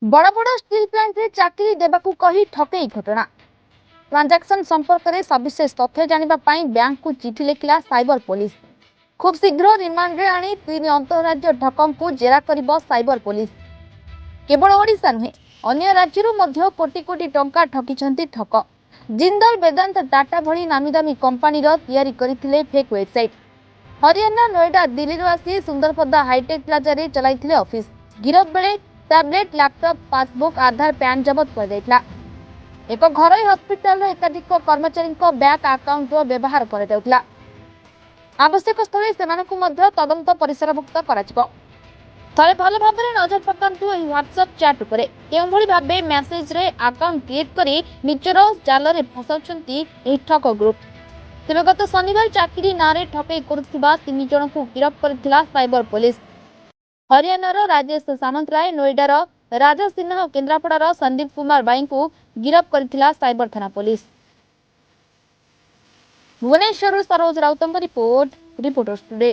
बड़ बड़ steel plant रे चाकरी देबाकू कही ठकई घटना ट्रांजैक्शन संपर्क में सविशेष तथ्य जानिबा पाई बैंक को चिठी लिखिला साइबर पुलिस। खूब शीघ्र रिमांड रे आनी 3 अंतरराज्य ठकम को जेरा करिबो साइबर पुलिस। केवल ओडिशा नुहे अन्य राज्यरू मध्य कोटी कोटी टंका ठकिछंती ठक। जिंदल वेदांत टाटा भली नामी दामी कंपनी रो तैयारी करिथिले फेक वेबसाइट। हरियाणा नोएडा दिल्ली आसी सुंदरपदा हाईटेक प्लाजा रे चलाइथिले ऑफिस। गिरफ बेले टैबलेट लैपटॉप पासबुक आधार पैन जबत कर दैथिला। एक घरोई हॉस्पिटल रे एकाधिक कर्मचारी बैंक अकाउंट रो व्यवहार कर जाउथिला। आवश्यक स्थले सेमानकु मध्य तदंत परिसरभुक्त कराजिबो। थरे भल भाबरे नजर पकांतु एही व्हाट्सएप चैट उपरे केउ भली भाबे मेसेज रे अकाउंट क्रिएट करी निजर जाल रे फसाउछंती एही ठक ग्रुप। तेबे गत शनिवार चाकरी नारे ठकई करुथिबा 3 जनकु गिरफ करथिला साइबर पुलिस। हरियाणार राजेश सामंतराय, नोएडार राजा सिन्हा और केन्द्रापड़ार संदीप कुमार बाई को गिरफ करथिला साइबर थाना पुलिस। भुवनेश्वर सरोज राउतंग रिपोर्ट, रिपोर्टर्स टुडे।